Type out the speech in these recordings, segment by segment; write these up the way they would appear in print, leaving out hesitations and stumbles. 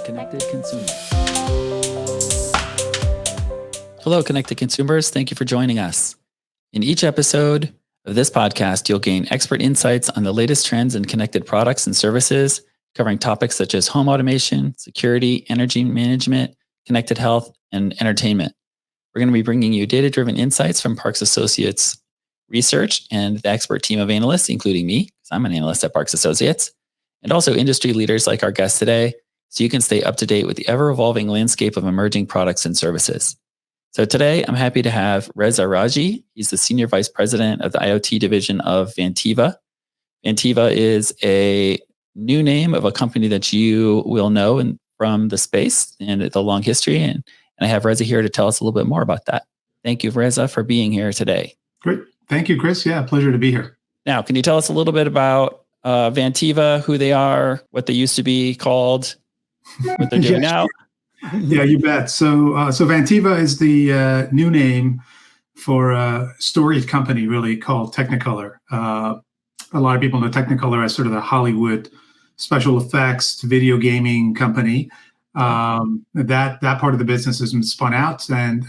Connected Consumer. Hello, Connected Consumers. Thank you for joining us. In each episode of this podcast, you'll gain expert insights on the latest trends in connected products and services, covering topics such as home automation, security, energy management, connected health, and entertainment. We're going to be bringing you data-driven insights from Parks Associates Research and the expert team of analysts, including me, because I'm an analyst at Parks Associates, and also industry leaders like our guest today, so you can stay up to date with the ever-evolving landscape of emerging products and services. So today, I'm happy to have Reza Raji. He's the Senior Vice President of the IoT division of Vantiva. Vantiva is a new name of a company that you will know from the space and the long history. And I have Reza here to tell us a little bit more about that. Thank you, Reza, for being here today. Great. Thank you, Chris. Yeah, pleasure to be here. Now, can you tell us a little bit about Vantiva, who they are, what they used to be called, what they're doing now? Yeah, you bet. So Vantiva is the new name for a storied company, really, called Technicolor. A lot of people know Technicolor as sort of the Hollywood special effects video gaming company. That part of the business has been spun out, and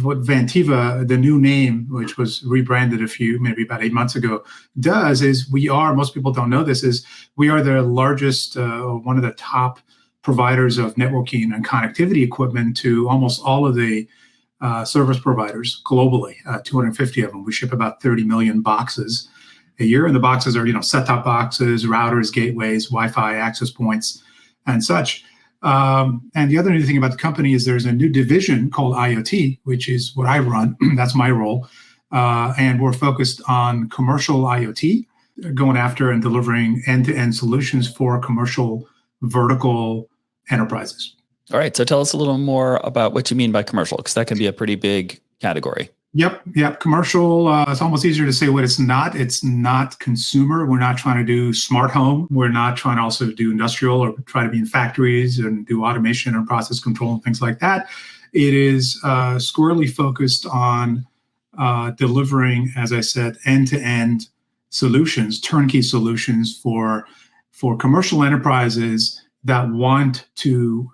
what Vantiva, the new name, which was rebranded maybe about 8 months ago, does is most people don't know this, is we are the largest, one of the top providers of networking and connectivity equipment to almost all of the service providers globally, 250 of them. We ship about 30 million boxes a year, and the boxes are, set-top boxes, routers, gateways, Wi-Fi access points, and such. And the other new thing about the company is there's a new division called IoT, which is what I run. That's my role. And we're focused on commercial IoT, going after and delivering end-to-end solutions for commercial vertical enterprises. All right. So tell us a little more about what you mean by commercial, because that can be a pretty big category. Yep. Commercial, it's almost easier to say what it's not. It's not consumer. We're not trying to do smart home. We're not trying to also do industrial or try to be in factories and do automation and process control and things like that. It is squarely focused on delivering, as I said, end-to-end solutions, turnkey solutions for commercial enterprises that want to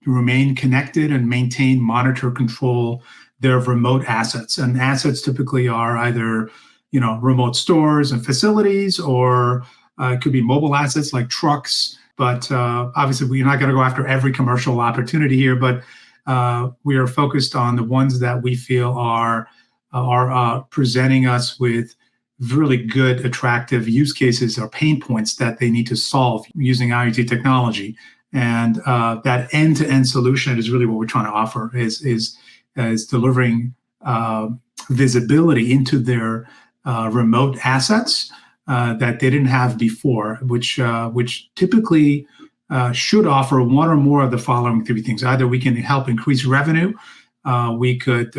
remain connected and maintain, monitor, control their remote assets. And assets typically are either, remote stores and facilities, or it could be mobile assets like trucks. But obviously, we're not going to go after every commercial opportunity here, but we are focused on the ones that we feel are presenting us with really good, attractive use cases or pain points that they need to solve using IoT technology. And that end-to-end solution is really what we're trying to offer, is delivering visibility into their remote assets that they didn't have before, which typically should offer one or more of the following three things. Either we can help increase revenue, we could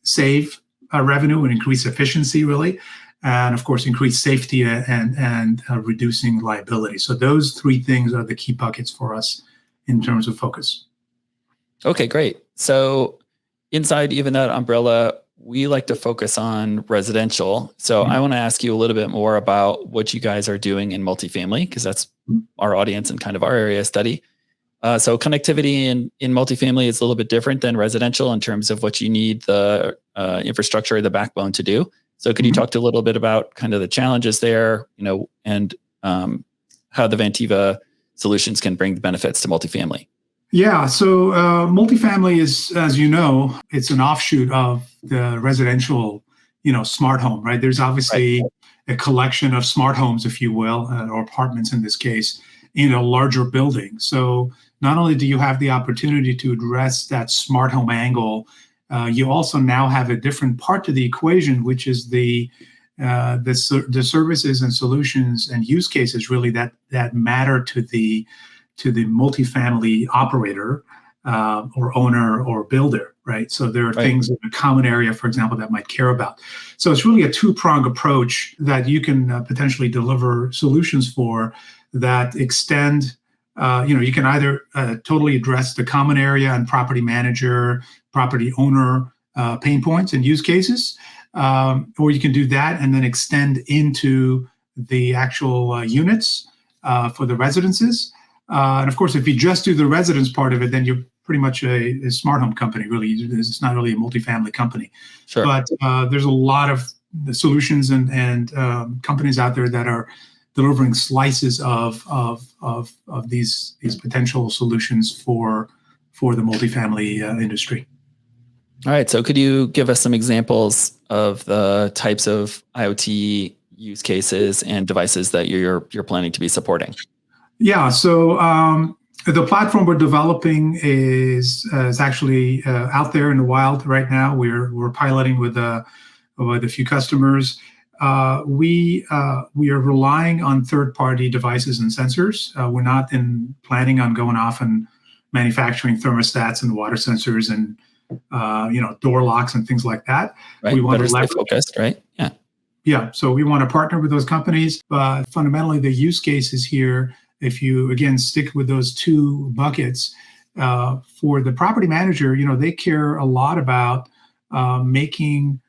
save revenue and increase efficiency, really, and of course increase safety and reducing liability. So those three things are the key buckets for us in terms of focus. Okay, great. So inside even that umbrella, we like to focus on residential. So I want to ask you a little bit more about what you guys are doing in multifamily, because that's our audience and kind of our area of study. So connectivity in multifamily is a little bit different than residential in terms of what you need the infrastructure or the backbone to do. So could you talk to a little bit about kind of the challenges there, and how the Vantiva solutions can bring the benefits to multifamily? Yeah, so multifamily is, as you know, it's an offshoot of the residential, smart home, right? There's obviously a collection of smart homes, if you will, or apartments in this case, in a larger building. So not only do you have the opportunity to address that smart home angle, you also now have a different part to the equation, which is the services and solutions and use cases really that matter to the multifamily operator or owner or builder, right? So there are things in a common area, for example, that might care about. So it's really a two-pronged approach that you can potentially deliver solutions for that extend. You can either totally address the common area and property manager, property owner pain points and use cases, or you can do that and then extend into the actual units for the residences. And of course, if you just do the residence part of it, then you're pretty much a smart home company, really. It's not really a multifamily company. Sure. But there's a lot of the solutions and companies out there that are delivering slices of these potential solutions for the multifamily industry. All right. So could you give us some examples of the types of IoT use cases and devices that you're planning to be supporting? Yeah. So the platform we're developing is actually out there in the wild right now. We're piloting with a few customers. We are relying on third-party devices and sensors. We're not planning on going off and manufacturing thermostats and water sensors and door locks and things like that. Right. We want Better to stay leverage. focused, right? Yeah. Yeah. So we want to partner with those companies. But fundamentally, the use cases here, if you, again, stick with those two buckets, for the property manager, they care a lot about making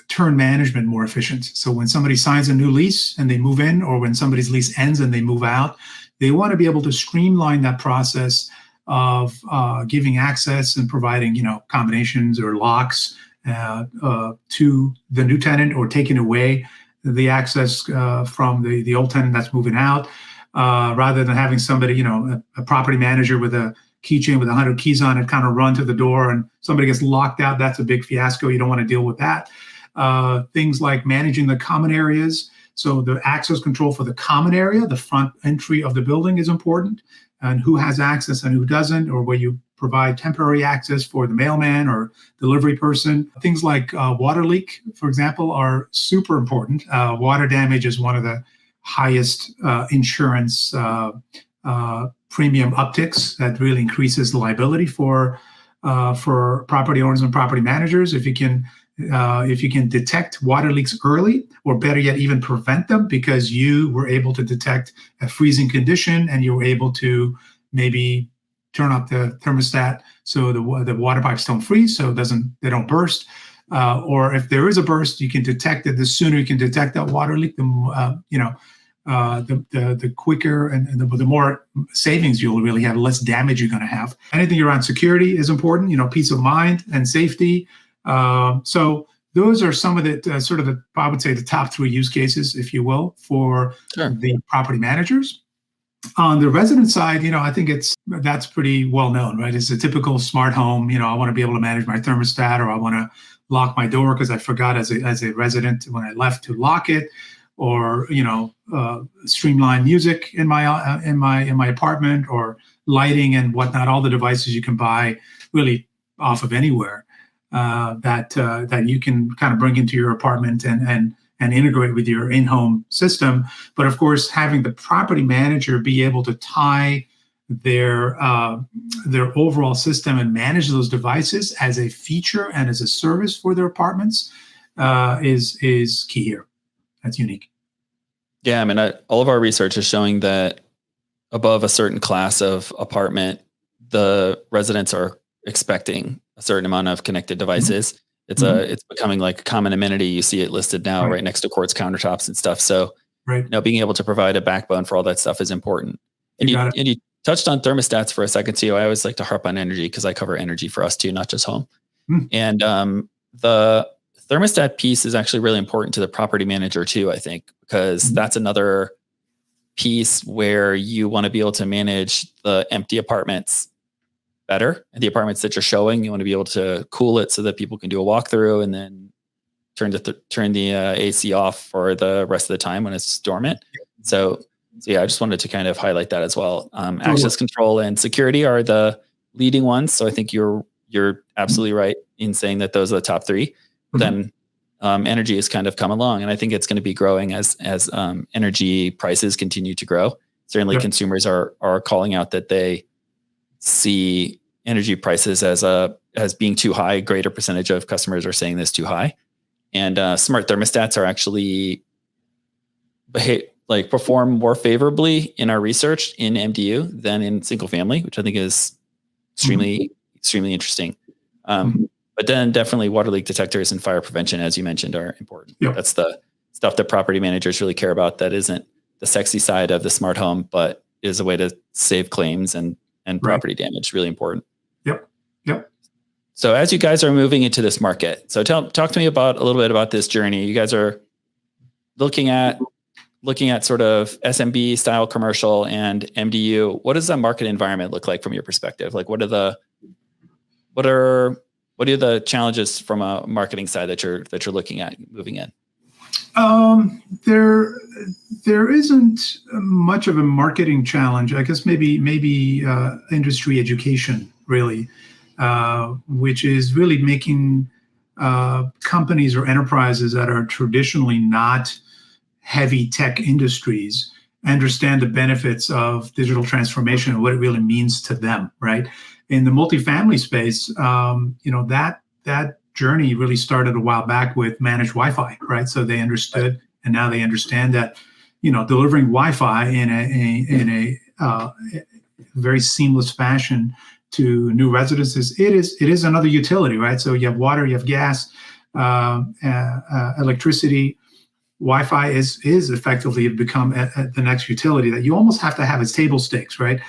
turn management more efficient. So when somebody signs a new lease and they move in, or when somebody's lease ends and they move out, they want to be able to streamline that process of giving access and providing, combinations or locks to the new tenant, or taking away the access from the old tenant that's moving out, rather than having somebody, a property manager with a keychain with 100 keys on it kind of run to the door and somebody gets locked out. That's a big fiasco. You don't want to deal with that. Things like managing the common areas. So the access control for the common area, the front entry of the building, is important, and who has access and who doesn't, or where you provide temporary access for the mailman or delivery person. Things like water leak, for example, are super important. Water damage is one of the highest insurance premium upticks that really increases the liability for property owners and property managers. If you can detect water leaks early, or better yet, even prevent them, because you were able to detect a freezing condition and you were able to maybe turn up the thermostat so the water pipes don't freeze, so they don't burst. Or if there is a burst, you can detect it. The sooner you can detect that water leak, the quicker and the more savings you'll really have, less damage you're going to have. Anything around security is important, peace of mind and safety. So those are some of the I would say the top three use cases, if you will, for the property managers. On the resident side, I think that's pretty well known, right? It's a typical smart home. I want to be able to manage my thermostat, or I want to lock my door because I forgot as a resident when I left to lock it, or streamline music in my apartment, or lighting and whatnot. All the devices you can buy really off of anywhere that you can kind of bring into your apartment and integrate with your in-home system. But of course, having the property manager be able to tie their overall system and manage those devices as a feature and as a service for their apartments is key here. That's unique. Yeah, I mean, all of our research is showing that above a certain class of apartment, the residents are expecting a certain amount of connected devices. Mm-hmm. It's becoming like a common amenity. You see it listed now right next to quartz countertops and stuff. So, being able to provide a backbone for all that stuff is important. And you touched on thermostats for a second too. I always like to harp on energy because I cover energy for us too, not just home. And the thermostat piece is actually really important to the property manager too, I think, because that's another piece where you want to be able to manage the empty apartments better. And the apartments that you're showing, you want to be able to cool it so that people can do a walkthrough and then turn the AC off for the rest of the time when it's dormant. So yeah, I just wanted to kind of highlight that as well. Access control and security are the leading ones. So I think you're absolutely right in saying that those are the top three. Then energy has kind of come along, and I think it's going to be growing as energy prices continue to grow. Certainly, consumers are calling out that they see energy prices as being too high. A greater percentage of customers are saying this too high, and smart thermostats are actually perform more favorably in our research in MDU than in single family, which I think is extremely interesting. But then definitely water leak detectors and fire prevention, as you mentioned, are important. That's the stuff that property managers really care about. That isn't the sexy side of the smart home, but is a way to save claims and property damage. Really important. Yep. So as you guys are moving into this market, so talk to me about a little bit about this journey. You guys are looking at sort of SMB style commercial and MDU. What does the market environment look like from your perspective? Like what are the challenges from a marketing side that you're looking at moving in? There isn't much of a marketing challenge. I guess maybe industry education really, which is really making companies or enterprises that are traditionally not heavy tech industries understand the benefits of digital transformation and what it really means to them, right? In the multifamily space, that journey really started a while back with managed Wi-Fi, right? So they understood, and now they understand that, delivering Wi-Fi in a very seamless fashion to new residences, it is another utility, right? So you have water, you have gas, electricity. Wi-Fi is effectively become the next utility that you almost have to have as table stakes, right?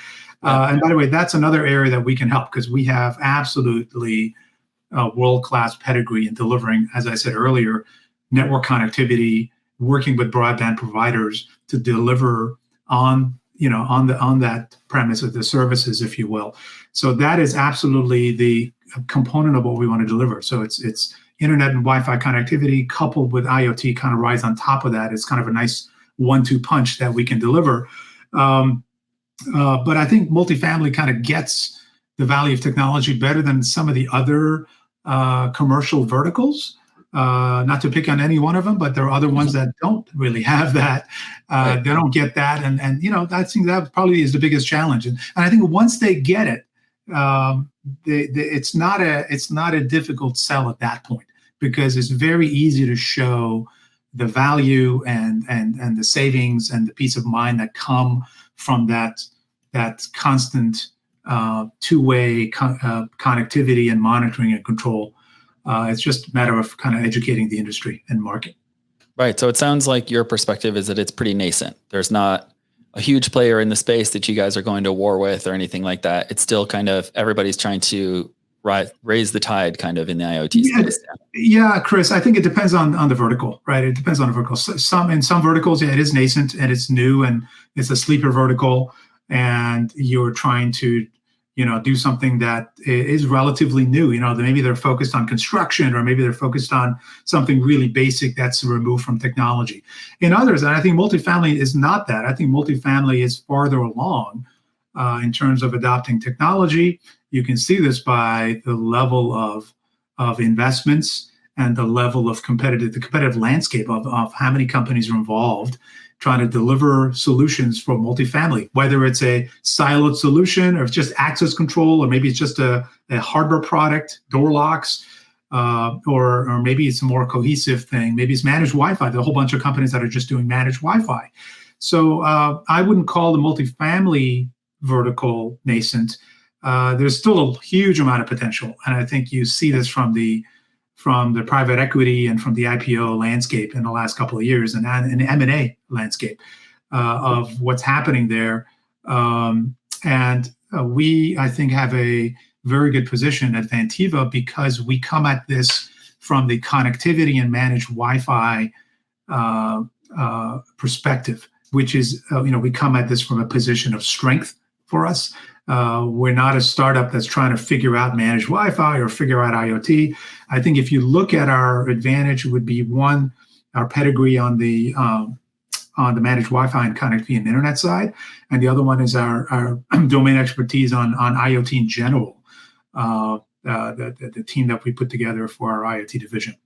And by the way, that's another area that we can help because we have absolutely world-class pedigree in delivering, as I said earlier, network connectivity, working with broadband providers to deliver on that premise of the services, if you will. So that is absolutely the component of what we want to deliver. So it's internet and Wi-Fi connectivity coupled with IoT kind of rise on top of that. It's kind of a nice 1-2 punch that we can deliver. But I think multifamily kind of gets the value of technology better than some of the other commercial verticals. Not to pick on any one of them, but there are other ones that don't really have that. They don't get that, and I think that probably is the biggest challenge. And I think once they get it, it's not a difficult sell at that point because it's very easy to show the value and the savings and the peace of mind that come from that constant two-way connectivity and monitoring and control. It's just a matter of kind of educating the industry and market. Right. So it sounds like your perspective is that it's pretty nascent. There's not a huge player in the space that you guys are going to war with or anything like that. It's still kind of everybody's trying to raise the tide kind of in the IoT space. Yeah, Chris, I think it depends on the vertical, right? It depends on the vertical. In some verticals, it is nascent and it's new and it's a sleeper vertical and you're trying to do something that is relatively new. Maybe they're focused on construction or maybe they're focused on something really basic that's removed from technology. In others, and I think multifamily is not that. I think multifamily is farther along in terms of adopting technology. You can see this by the level of investments and the level of competitive landscape of how many companies are involved trying to deliver solutions for multifamily, whether it's a siloed solution or it's just access control, or maybe it's just a hardware product, door locks, or maybe it's a more cohesive thing. Maybe it's managed Wi-Fi. There are a whole bunch of companies that are just doing managed Wi-Fi. So I wouldn't call the multifamily vertical nascent. There's still a huge amount of potential. And I think you see this from the private equity and from the IPO landscape in the last couple of years and the M&A landscape of what's happening there. We, I think, have a very good position at Vantiva because we come at this from the connectivity and managed Wi-Fi perspective, which is, we come at this from a position of strength for us. We're not a startup that's trying to figure out managed Wi-Fi or figure out IoT. I think if you look at our advantage, it would be one, our pedigree on the managed Wi-Fi and connectivity and internet side, and the other one is our domain expertise on IoT in general. The team that we put together for our IoT division.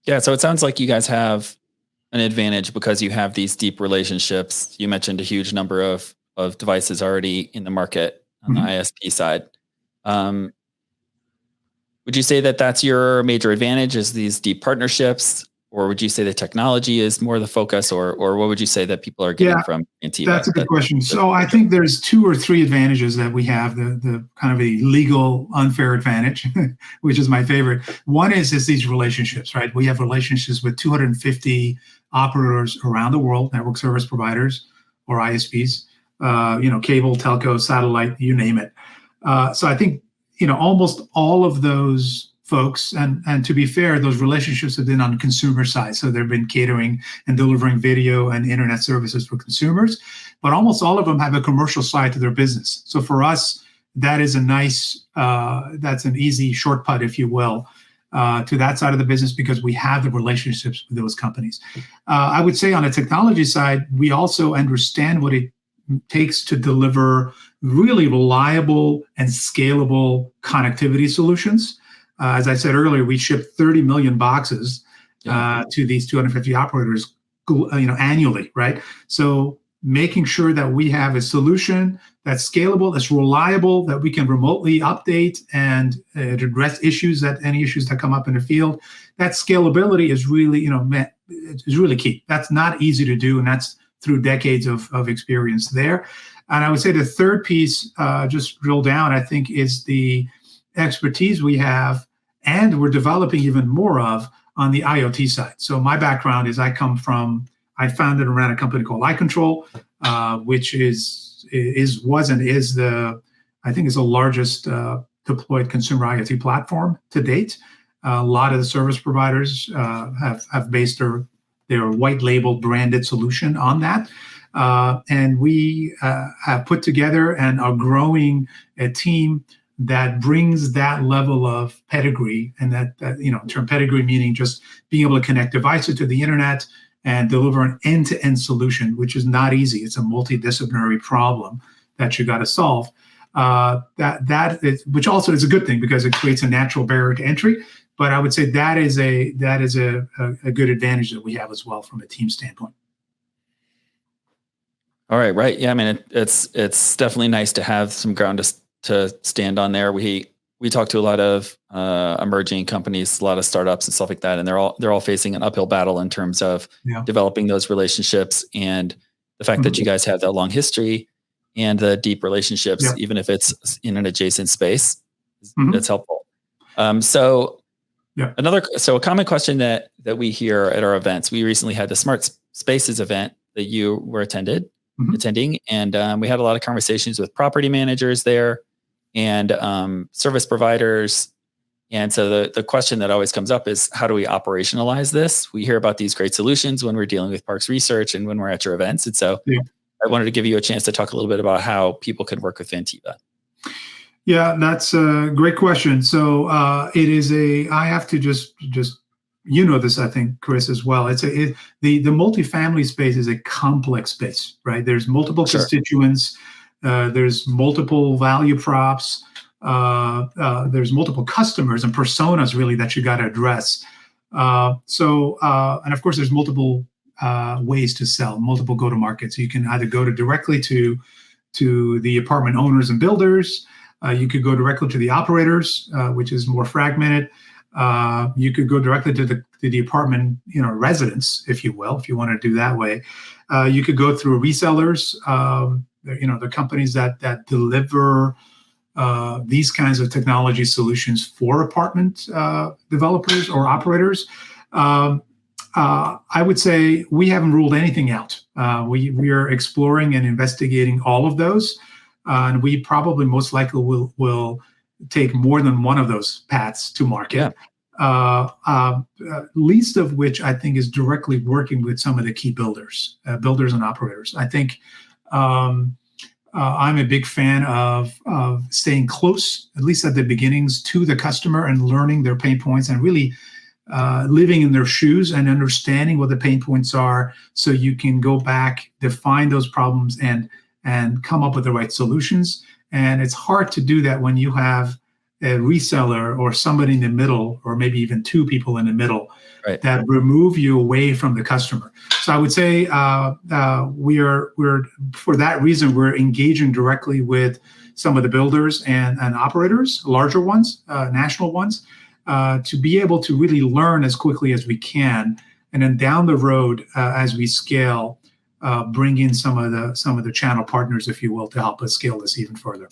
Yeah, so it sounds like you guys have an advantage because you have these deep relationships. You mentioned a huge number of devices already in the market on the ISP side. Would you say that that's your major advantage is these deep partnerships, or would you say the technology is more the focus, or what would you say that people are getting from Vantiva? That's a good question. So I think there's 2 or 3 advantages that we have. The kind of a legal unfair advantage, which is my favorite. One is these relationships, right? We have relationships with 250 operators around the world, network service providers or ISPs, cable, telco, satellite, you name it. So I think, almost all of those folks, and to be fair, those relationships have been on the consumer side. So they've been catering and delivering video and internet services for consumers, but almost all of them have a commercial side to their business. So for us, that is that's an easy short putt, if you will, to that side of the business, because we have the relationships with those companies. I would say on the technology side, we also understand what it takes to deliver really reliable and scalable connectivity solutions. As I said earlier, we ship 30 million boxes to these 250 operators, annually, right? So making sure that we have a solution that's scalable, that's reliable, that we can remotely update and address any issues that come up in the field. That scalability is really, is really key. That's not easy to do, and that's through decades of experience there. And I would say the third piece, just drill down, I think, is the expertise we have, and we're developing even more of, on the IoT side. So my background is I founded and ran a company called iControl, which was the largest deployed consumer IoT platform to date. A lot of the service providers have based their white label branded solution on that. And we have put together and are growing a team that brings that level of pedigree, and that term pedigree meaning just being able to connect devices to the internet and deliver an end-to-end solution, which is not easy. It's a multidisciplinary problem that you got to solve. Which also is a good thing, because it creates a natural barrier to entry. But I would say that is a good advantage that we have as well from a team standpoint. All right, right. Yeah, I mean, it's definitely nice to have some ground to stand on there. We talk to a lot of emerging companies, a lot of startups and stuff like that, and they're all facing an uphill battle in terms of developing those relationships, and the fact that you guys have that long history and the deep relationships, even if it's in an adjacent space, that's helpful. So a common question that we hear at our events, we recently had the Smart Spaces event that you were attending, and we had a lot of conversations with property managers there and service providers. And so the question that always comes up is, how do we operationalize this? We hear about these great solutions when we're dealing with parks research and when we're at your events. And so I wanted to give you a chance to talk a little bit about how people can work with Vantiva. Yeah, that's a great question. So I have to just this, I think, Chris, as well. The multifamily space is a complex space, right? There's multiple constituents. There's multiple value props. There's multiple customers and personas, really, that you got to address. And of course, there's multiple ways to sell, multiple go-to-markets. You can either go directly to the apartment owners and builders. You could go directly to the operators, which is more fragmented. You could go directly to the apartment, residents, if you will, if you want to do that way. You could go through resellers, the companies that deliver these kinds of technology solutions for apartment developers or operators. I would say we haven't ruled anything out. We are exploring and investigating all of those, and we probably most likely will take more than one of those paths to market. Least of which I think is directly working with some of the key builders and operators. I think I'm a big fan of staying close, at least at the beginnings, to the customer and learning their pain points and really living in their shoes and understanding what the pain points are, so you can go back, define those problems, and come up with the right solutions. And it's hard to do that when you have a reseller or somebody in the middle, or maybe even two people in the middle, that remove you away from the customer. So I would say we're for that reason, we're engaging directly with some of the builders and operators, larger ones, national ones, to be able to really learn as quickly as we can And then down the road, as we scale, bring in some of the channel partners, if you will, to help us scale this even further.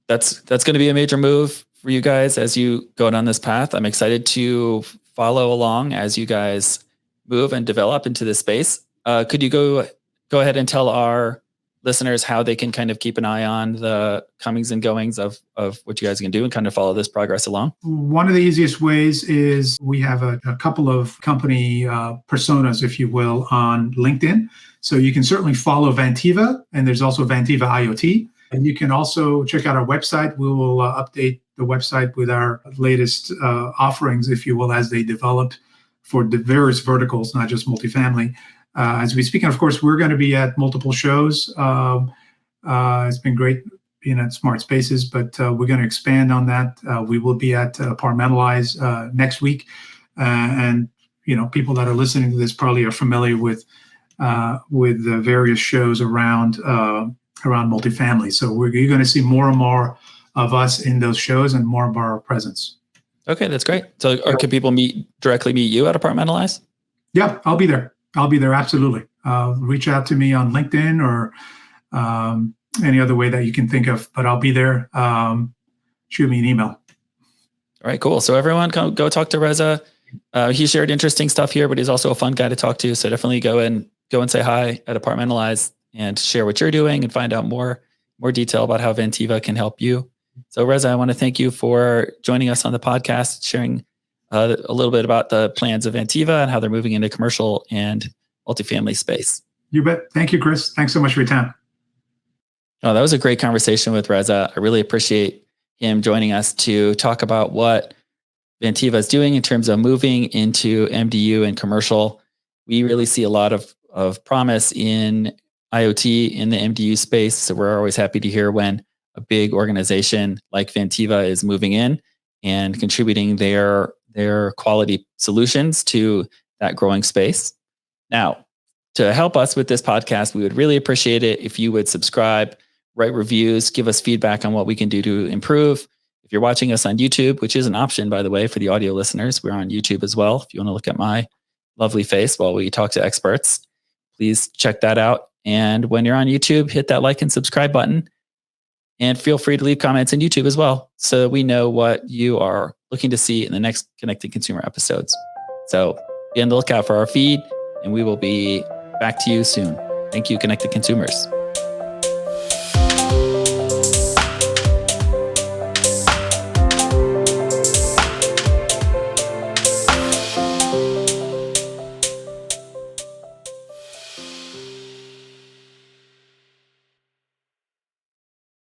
That's going to be a major move for you guys as you go down this path. I'm excited to follow along as you guys move and develop into this space. Could you go ahead and tell our listeners how they can kind of keep an eye on the comings and goings of what you guys can do and kind of follow this progress along? One of the easiest ways is we have a couple of company personas, if you will, on LinkedIn. So you can certainly follow Vantiva, and there's also Vantiva IoT. And you can also check out our website. We will update the website with our latest offerings, if you will, as they develop for the various verticals, not just multifamily. As we speak, and of course, we're going to be at multiple shows. It's been great being at Smart Spaces, but we're going to expand on that. We will be at Apartmentalize next week, and people that are listening to this probably are familiar with the various shows around multifamily. So you're going to see more and more of us in those shows and more of our presence. Okay, that's great. So, can people directly meet you at Apartmentalize? Yeah, I'll be there. Absolutely. Reach out to me on LinkedIn or any other way that you can think of, but I'll be there. Shoot me an email. All right, cool. So everyone go talk to Reza. He shared interesting stuff here, but he's also a fun guy to talk to. So definitely go and say hi at Apartmentalize and share what you're doing and find out more detail about how Vantiva can help you. So Reza, I want to thank you for joining us on the podcast, sharing a little bit about the plans of Vantiva and how they're moving into commercial and multifamily space. You bet. Thank you, Chris. Thanks so much for your time. Oh, that was a great conversation with Reza. I really appreciate him joining us to talk about what Vantiva is doing in terms of moving into MDU and commercial. We really see a lot of promise in IoT in the MDU space. So we're always happy to hear when a big organization like Vantiva is moving in and contributing their quality solutions to that growing space. Now, to help us with this podcast, we would really appreciate it if you would subscribe, write reviews, give us feedback on what we can do to improve. If you're watching us on YouTube, which is an option, by the way, for the audio listeners, we're on YouTube as well. If you want to look at my lovely face while we talk to experts, please check that out. And when you're on YouTube, hit that like and subscribe button. And feel free to leave comments on YouTube as well, so we know what you are looking to see in the next Connected Consumer episodes. So be on the lookout for our feed, and we will be back to you soon. Thank you, Connected Consumers.